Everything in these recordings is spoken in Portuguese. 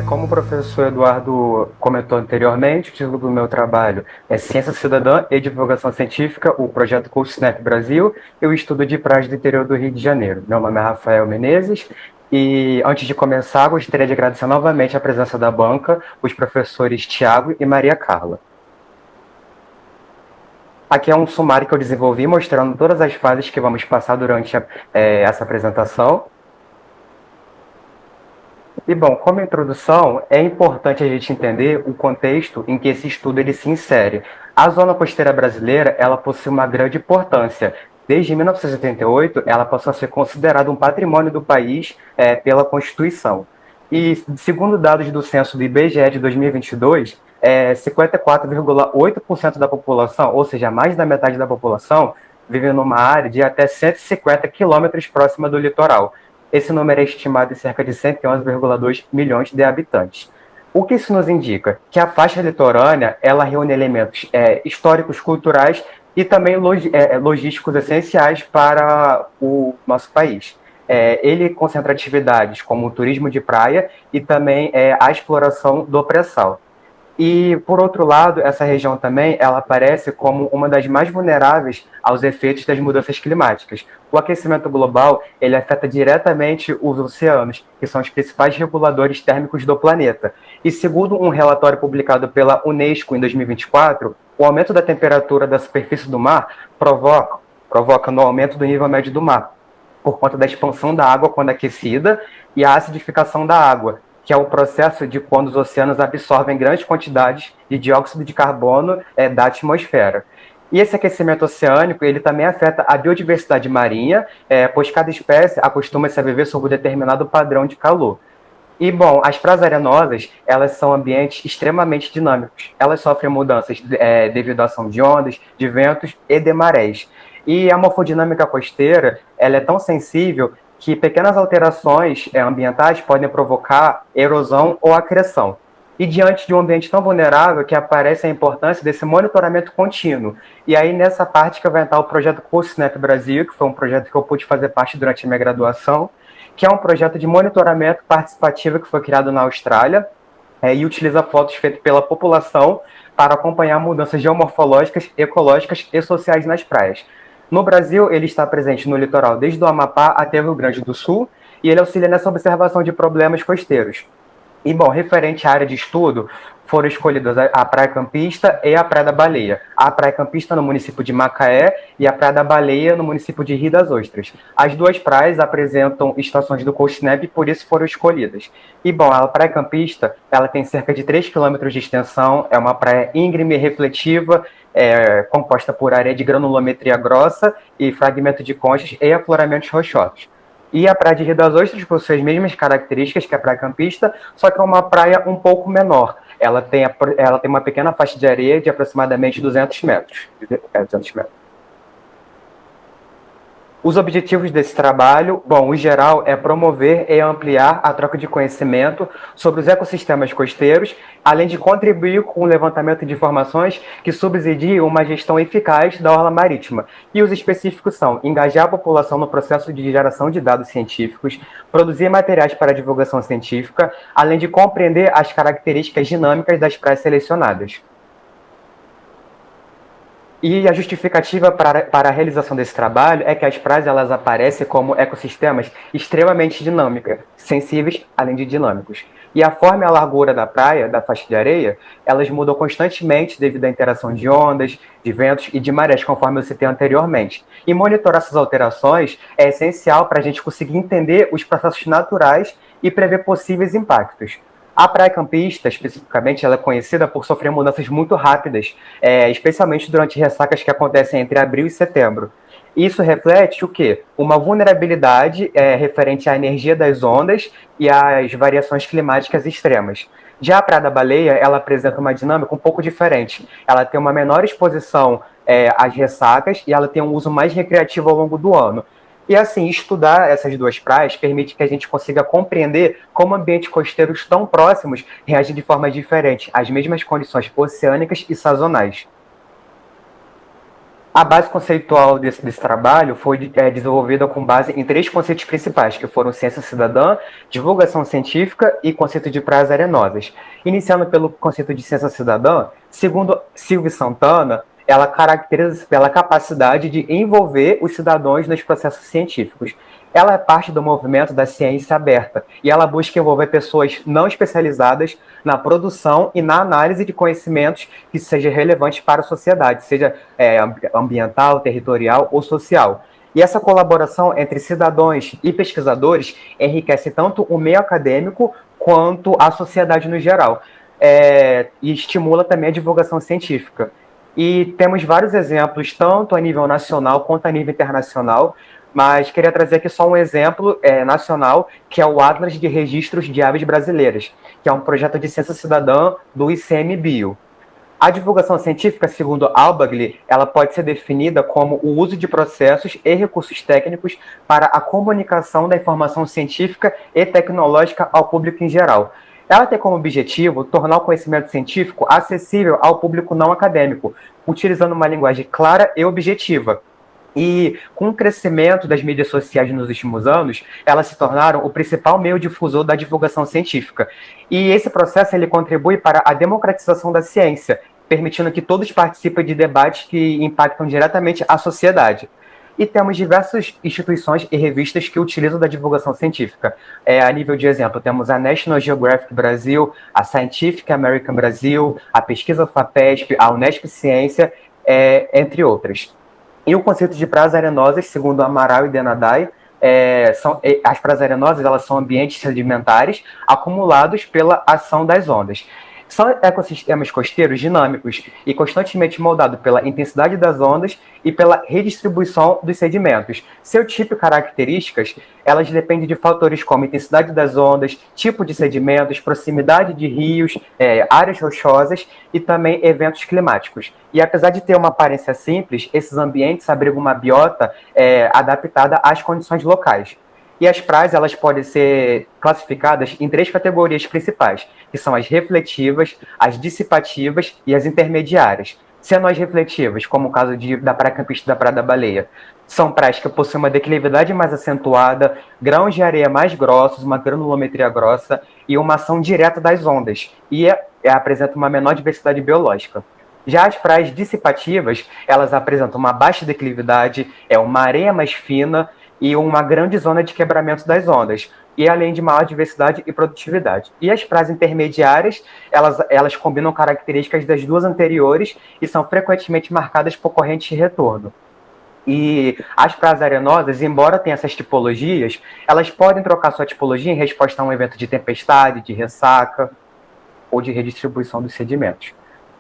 Como o professor Eduardo comentou anteriormente, o título do meu trabalho é Ciência Cidadã e Divulgação Científica, o projeto CoolSnap Brasil e o estudo de praias do interior do Rio de Janeiro. Meu nome é Rafael Menezes e, antes de começar, gostaria de agradecer novamente a presença da banca, os professores Tiago e Maria Carla. Aqui é um sumário que eu desenvolvi mostrando todas as fases que vamos passar durante essa apresentação. E bom, como introdução, é importante a gente entender o contexto em que esse estudo ele se insere. A zona costeira brasileira, ela possui uma grande importância. Desde 1988, ela passou a ser considerada um patrimônio do país pela Constituição. E segundo dados do censo do IBGE de 2022, 54,8% da população, ou seja, mais da metade da população, vive numa área de até 150 quilômetros próxima do litoral. Esse número é estimado em cerca de 111,2 milhões de habitantes. O que isso nos indica? Que a faixa litorânea ela reúne elementos históricos, culturais e também logísticos essenciais para o nosso país. Ele concentra atividades como o turismo de praia e também a exploração do pré-sal. E, por outro lado, essa região também ela aparece como uma das mais vulneráveis aos efeitos das mudanças climáticas. O aquecimento global ele afeta diretamente os oceanos, que são os principais reguladores térmicos do planeta. E, segundo um relatório publicado pela Unesco em 2024, o aumento da temperatura da superfície do mar provoca no aumento do nível médio do mar, por conta da expansão da água quando aquecida e a acidificação da água, que é o processo de quando os oceanos absorvem grandes quantidades de dióxido de carbono da atmosfera. E esse aquecimento oceânico, ele também afeta a biodiversidade marinha, pois cada espécie acostuma-se a viver sob um determinado padrão de calor. E, bom, as praias arenosas, elas são ambientes extremamente dinâmicos. Elas sofrem mudanças devido à ação de ondas, de ventos e de marés. E a morfodinâmica costeira, ela é tão sensível que pequenas alterações ambientais podem provocar erosão ou acreção. E diante de um ambiente tão vulnerável que aparece a importância desse monitoramento contínuo. E aí nessa parte que vai entrar o projeto CoolSnap Brasil, que foi um projeto que eu pude fazer parte durante a minha graduação, que é um projeto de monitoramento participativo que foi criado na Austrália e utiliza fotos feitas pela população para acompanhar mudanças geomorfológicas, ecológicas e sociais nas praias. No Brasil, ele está presente no litoral desde o Amapá até o Rio Grande do Sul e ele auxilia nessa observação de problemas costeiros. E, bom, referente à área de estudo, foram escolhidas a Praia Campista e a Praia da Baleia. A Praia Campista no município de Macaé e a Praia da Baleia no município de Rio das Ostras. As duas praias apresentam estações do CoolSnap e por isso foram escolhidas. E, bom, a Praia Campista ela tem cerca de 3 quilômetros de extensão, é uma praia íngreme e refletiva, composta por areia de granulometria grossa e fragmento de conchas e afloramentos rochosos. E a Praia de Rio das Ostras possui as mesmas características que a Praia Campista, só que é uma praia um pouco menor. Ela tem uma pequena faixa de areia de aproximadamente 200 metros. 200 metros. Os objetivos desse trabalho, bom, o geral é promover e ampliar a troca de conhecimento sobre os ecossistemas costeiros, além de contribuir com o levantamento de informações que subsidiem uma gestão eficaz da orla marítima. E os específicos são engajar a população no processo de geração de dados científicos, produzir materiais para divulgação científica, além de compreender as características dinâmicas das praias selecionadas. E a justificativa para a realização desse trabalho é que as praias elas aparecem como ecossistemas extremamente dinâmicos, sensíveis além de dinâmicos. E a forma e a largura da praia, da faixa de areia, elas mudam constantemente devido à interação de ondas, de ventos e de marés, conforme eu citei anteriormente. E monitorar essas alterações é essencial para a gente conseguir entender os processos naturais e prever possíveis impactos. A praia campista, especificamente, ela é conhecida por sofrer mudanças muito rápidas, especialmente durante ressacas que acontecem entre abril e setembro. Isso reflete o quê? Uma vulnerabilidade referente à energia das ondas e às variações climáticas extremas. Já a Praia da Baleia, ela apresenta uma dinâmica um pouco diferente. Ela tem uma menor exposição às ressacas e ela tem um uso mais recreativo ao longo do ano. E assim, estudar essas duas praias permite que a gente consiga compreender como ambientes costeiros tão próximos reagem de forma diferente às mesmas condições oceânicas e sazonais. A base conceitual desse trabalho foi desenvolvida com base em três conceitos principais, que foram ciência cidadã, divulgação científica e conceito de praias arenosas. Iniciando pelo conceito de ciência cidadã, segundo Silvio Santana, ela caracteriza pela capacidade de envolver os cidadãos nos processos científicos. Ela é parte do movimento da ciência aberta e ela busca envolver pessoas não especializadas na produção e na análise de conhecimentos que sejam relevantes para a sociedade, seja ambiental, territorial ou social. E essa colaboração entre cidadãos e pesquisadores enriquece tanto o meio acadêmico quanto a sociedade no geral, e estimula também a divulgação científica. E temos vários exemplos, tanto a nível nacional quanto a nível internacional, mas queria trazer aqui só um exemplo nacional, que é o Atlas de Registros de Aves Brasileiras, que é um projeto de ciência cidadã do ICMBio. A divulgação científica, segundo Albagli, ela pode ser definida como o uso de processos e recursos técnicos para a comunicação da informação científica e tecnológica ao público em geral. Ela tem como objetivo tornar o conhecimento científico acessível ao público não acadêmico, utilizando uma linguagem clara e objetiva. E com o crescimento das mídias sociais nos últimos anos, elas se tornaram o principal meio difusor da divulgação científica. E esse processo ele contribui para a democratização da ciência, permitindo que todos participem de debates que impactam diretamente a sociedade. E temos diversas instituições e revistas que utilizam da divulgação científica. A nível de exemplo, temos a National Geographic Brasil, a Scientific American Brasil, a Pesquisa FAPESP, a Unesp Ciência, entre outras. E o conceito de praias arenosas, segundo Amaral e Denadai, as praias arenosas elas são ambientes sedimentares acumulados pela ação das ondas. São ecossistemas costeiros dinâmicos e constantemente moldados pela intensidade das ondas e pela redistribuição dos sedimentos. Seu tipo e características, elas dependem de fatores como intensidade das ondas, tipo de sedimentos, proximidade de rios, áreas rochosas e também eventos climáticos. E apesar de ter uma aparência simples, esses ambientes abrigam uma biota adaptada às condições locais. E as praias elas podem ser classificadas em três categorias principais, que são as refletivas, as dissipativas e as intermediárias. Sendo as refletivas, como o caso da Praia Campista e da Praia da Baleia, são praias que possuem uma declividade mais acentuada, grãos de areia mais grossos, uma granulometria grossa e uma ação direta das ondas, e apresentam uma menor diversidade biológica. Já as praias dissipativas, elas apresentam uma baixa declividade, uma areia mais fina, e uma grande zona de quebramento das ondas, e além de maior diversidade e produtividade. E as praias intermediárias, elas combinam características das duas anteriores e são frequentemente marcadas por correntes de retorno. E as praias arenosas, embora tenham essas tipologias, elas podem trocar sua tipologia em resposta a um evento de tempestade, de ressaca ou de redistribuição dos sedimentos.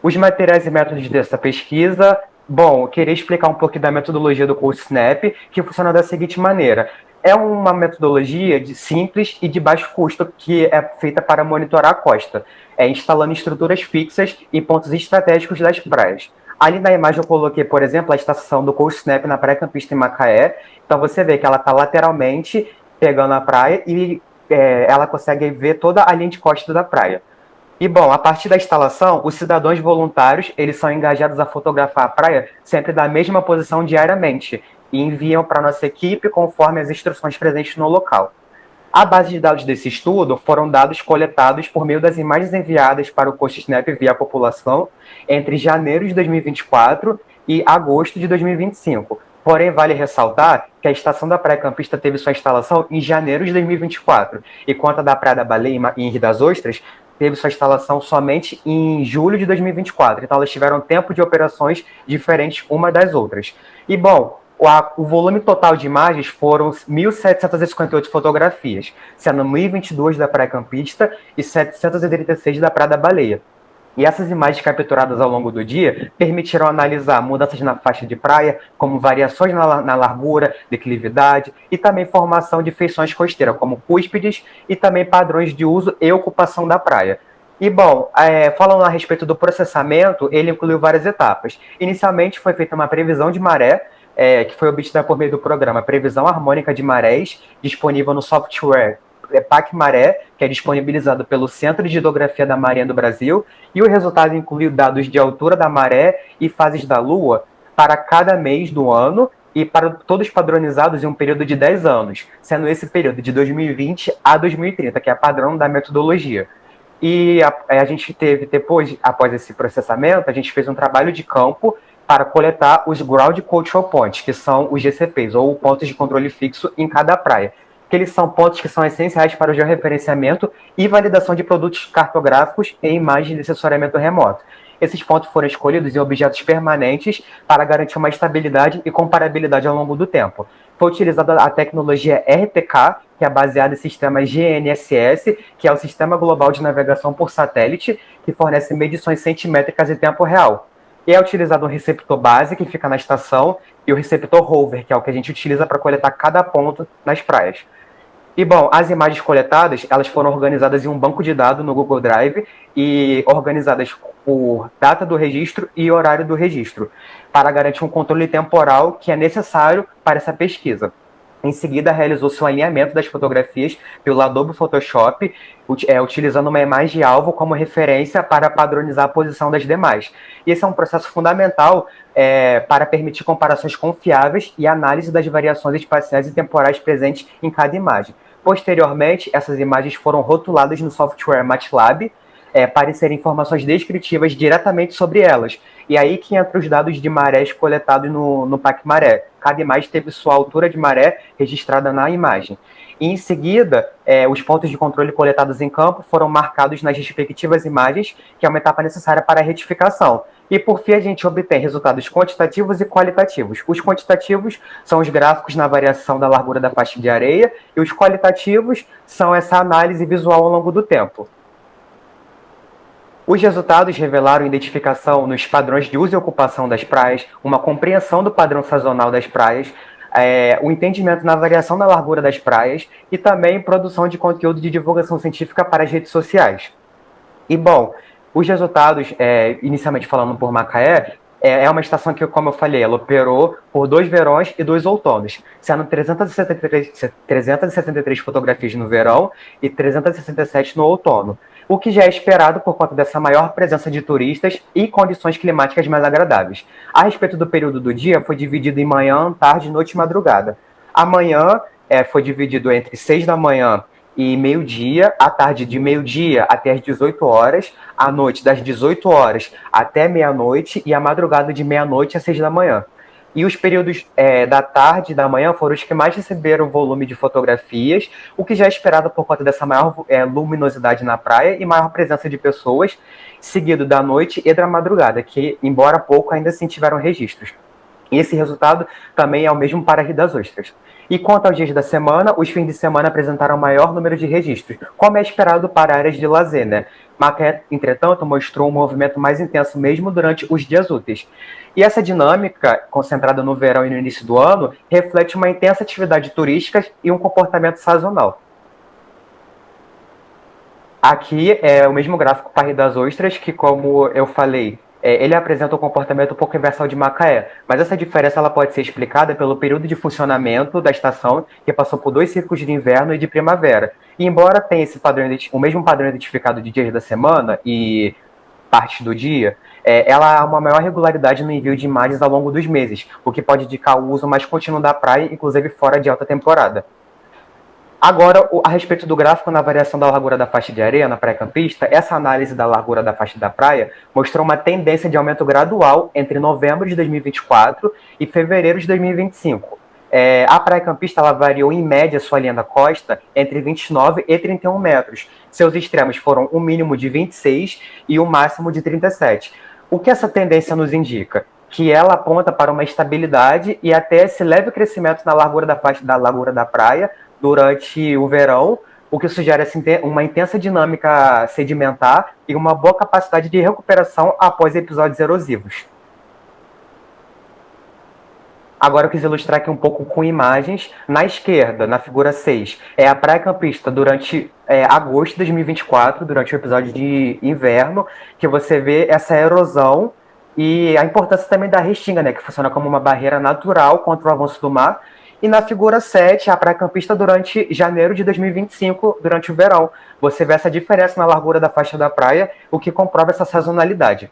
Os materiais e métodos dessa pesquisa. Bom, eu queria explicar um pouco da metodologia do ColdSnap, que funciona da seguinte maneira. É uma metodologia simples e de baixo custo que é feita para monitorar a costa, instalando estruturas fixas em pontos estratégicos das praias. Ali na imagem eu coloquei, por exemplo, a estação do ColdSnap na Praia Campista em Macaé. Então você vê que ela está lateralmente pegando a praia e ela consegue ver toda a linha de costa da praia. E, bom, a partir da instalação, os cidadãos voluntários, eles são engajados a fotografar a praia sempre da mesma posição diariamente e enviam para a nossa equipe conforme as instruções presentes no local. A base de dados desse estudo foram dados coletados por meio das imagens enviadas para o ColdSnap via população entre janeiro de 2024 e agosto de 2025. Porém, vale ressaltar que a estação da Praia Campista teve sua instalação em janeiro de 2024, enquanto a da Praia da Baleia em Rio das Ostras teve sua instalação somente em julho de 2024. Então, elas tiveram tempo de operações diferentes uma das outras. E, bom, o volume total de imagens foram 1.758 fotografias, sendo 1.022 da Praia Campista e 736 da Praia da Baleia. E essas imagens capturadas ao longo do dia permitiram analisar mudanças na faixa de praia, como variações na largura, declividade e também formação de feições costeiras, como cúspides e também padrões de uso e ocupação da praia. E, bom, falando a respeito do processamento, ele incluiu várias etapas. Inicialmente foi feita uma previsão de maré, que foi obtida por meio do programa Previsão Harmônica de Marés, disponível no software PAC-Maré, que é disponibilizado pelo Centro de Hidrografia da Marinha do Brasil, e o resultado incluiu dados de altura da maré e fases da Lua, para cada mês do ano e para todos padronizados em um período de 10 anos, sendo esse período de 2020 a 2030, que é padrão da metodologia. E a gente teve, depois, após esse processamento, a gente fez um trabalho de campo para coletar os Ground Control Points, que são os GCPs, ou pontos de controle fixo em cada praia. Que eles são pontos que são essenciais para o georreferenciamento e validação de produtos cartográficos e imagens de sensoriamento remoto. Esses pontos foram escolhidos em objetos permanentes para garantir uma estabilidade e comparabilidade ao longo do tempo. Foi utilizada a tecnologia RTK, que é baseada em sistemas GNSS, que é o Sistema Global de Navegação por Satélite, que fornece medições centimétricas em tempo real. E é utilizado um receptor base, que fica na estação, e o receptor rover, que é o que a gente utiliza para coletar cada ponto nas praias. E, bom, as imagens coletadas, elas foram organizadas em um banco de dados no Google Drive e organizadas por data do registro e horário do registro, para garantir um controle temporal que é necessário para essa pesquisa. Em seguida, realizou-se o alinhamento das fotografias pelo Adobe Photoshop, utilizando uma imagem-alvo como referência para padronizar a posição das demais. E esse é um processo fundamental para permitir comparações confiáveis e análise das variações espaciais e temporais presentes em cada imagem. Posteriormente, essas imagens foram rotuladas no software MATLAB para inserir informações descritivas diretamente sobre elas. E aí que entra os dados de marés coletados no PacMaré. Cada imagem teve sua altura de maré registrada na imagem. E, em seguida, os pontos de controle coletados em campo foram marcados nas respectivas imagens, que é uma etapa necessária para a retificação. E, por fim, a gente obtém resultados quantitativos e qualitativos. Os quantitativos são os gráficos na variação da largura da faixa de areia, e os qualitativos são essa análise visual ao longo do tempo. Os resultados revelaram identificação nos padrões de uso e ocupação das praias, uma compreensão do padrão sazonal das praias, o entendimento na variação da largura das praias e também produção de conteúdo de divulgação científica para as redes sociais. E, bom, os resultados, inicialmente falando por Macaé, é uma estação que, como eu falei, ela operou por 2 verões e 2 outonos, sendo 373 fotografias no verão e 367 no outono, o que já é esperado por conta dessa maior presença de turistas e condições climáticas mais agradáveis. A respeito do período do dia, foi dividido em manhã, tarde, noite e madrugada. Amanhã foi dividido entre 6 da manhã e meio-dia, à tarde de meio-dia até as 18 horas, à noite das 18 horas até meia-noite e à madrugada de meia-noite às 6 da manhã. E os períodos da tarde e da manhã foram os que mais receberam volume de fotografias, o que já é esperado por conta dessa maior luminosidade na praia e maior presença de pessoas, seguido da noite e da madrugada, que, embora pouco, ainda assim tiveram registros. E esse resultado também é o mesmo para a Rio das Ostras. E quanto aos dias da semana, os fins de semana apresentaram maior número de registros, como é esperado para áreas de lazer, né? Macaé, entretanto, mostrou um movimento mais intenso mesmo durante os dias úteis. E essa dinâmica, concentrada no verão e no início do ano, reflete uma intensa atividade turística e um comportamento sazonal. Aqui é o mesmo gráfico para Rio das Ostras, que, como eu falei, ele apresenta um comportamento um pouco inversal de Macaé, mas essa diferença ela pode ser explicada pelo período de funcionamento da estação, que passou por 2 ciclos de inverno e de primavera. E embora tenha esse padrão, o mesmo padrão identificado de dias da semana e partes do dia, ela há uma maior regularidade no envio de imagens ao longo dos meses, o que pode indicar o uso mais contínuo da praia, inclusive fora de alta temporada. Agora, a respeito do gráfico na variação da largura da faixa de areia na praia campista, essa análise da largura da faixa da praia mostrou uma tendência de aumento gradual entre novembro de 2024 e fevereiro de 2025. A praia campista ela variou em média sua linha da costa entre 29 e 31 metros. Seus extremos foram um mínimo de 26 e um máximo de 37. O que essa tendência nos indica? Que ela aponta para uma estabilidade e até esse leve crescimento na largura da faixa da largura da praia durante o verão, o que sugere assim, uma intensa dinâmica sedimentar e uma boa capacidade de recuperação após episódios erosivos. Agora eu quis ilustrar aqui um pouco com imagens. Na esquerda, na figura 6, é a praia campista durante agosto de 2024, durante o episódio de inverno, que você vê essa erosão e a importância também da restinga, né, que funciona como uma barreira natural contra o avanço do mar. E na figura 7, a praia campista durante janeiro de 2025, durante o verão. Você vê essa diferença na largura da faixa da praia, o que comprova essa sazonalidade.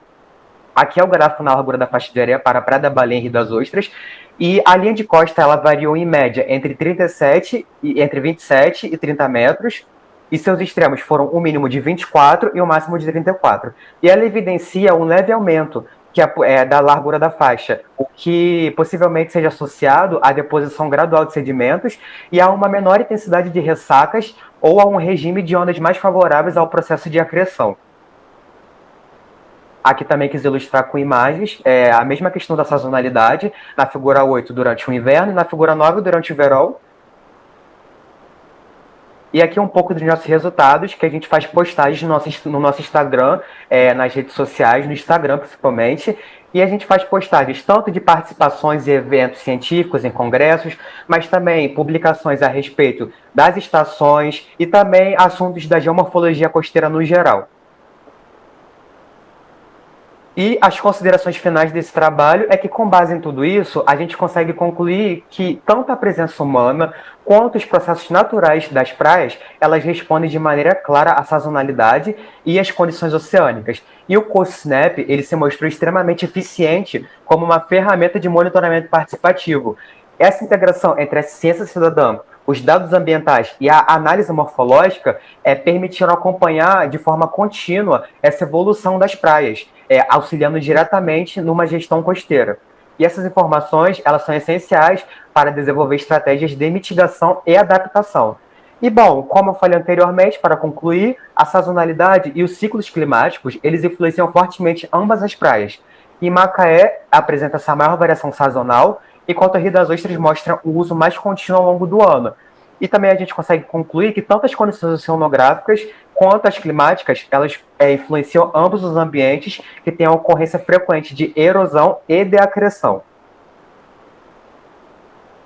Aqui é o gráfico na largura da faixa de areia para a Praia da Baleia e Rio das Ostras. E a linha de costa ela variou em média entre 27 e 30 metros. E seus extremos foram um mínimo de 24 e um máximo de 34. E ela evidencia um leve aumento da largura da faixa, o que possivelmente seja associado à deposição gradual de sedimentos e a uma menor intensidade de ressacas ou a um regime de ondas mais favoráveis ao processo de acreção. Aqui também quis ilustrar com imagens a mesma questão da sazonalidade, na figura 8 durante o inverno e na figura 9 durante o verão. E aqui um pouco dos nossos resultados, que a gente faz postagens no nosso Instagram, nas redes sociais, no Instagram principalmente, e a gente faz postagens tanto de participações em eventos científicos, em congressos, mas também publicações a respeito das estações e também assuntos da geomorfologia costeira no geral. E as considerações finais desse trabalho é que, com base em tudo isso, a gente consegue concluir que tanto a presença humana quanto os processos naturais das praias, elas respondem de maneira clara à sazonalidade e às condições oceânicas. E o CoastSnap, ele se mostrou extremamente eficiente como uma ferramenta de monitoramento participativo. Essa integração entre a ciência cidadã, os dados ambientais e a análise morfológica permitiram acompanhar de forma contínua essa evolução das praias, auxiliando diretamente numa gestão costeira. E essas informações elas são essenciais para desenvolver estratégias de mitigação e adaptação. E, bom, como eu falei anteriormente, para concluir, a sazonalidade e os ciclos climáticos, eles influenciam fortemente ambas as praias. E Macaé apresenta essa maior variação sazonal, enquanto a Rio das Ostras mostra o uso mais contínuo ao longo do ano. E também a gente consegue concluir que tanto as condições oceanográficas quanto as climáticas, elas influenciam ambos os ambientes que têm a ocorrência frequente de erosão e de acreção.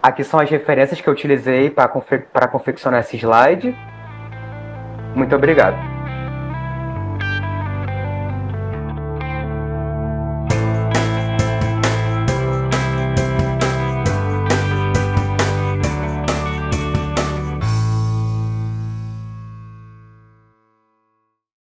Aqui são as referências que eu utilizei para confeccionar esse slide. Muito obrigado.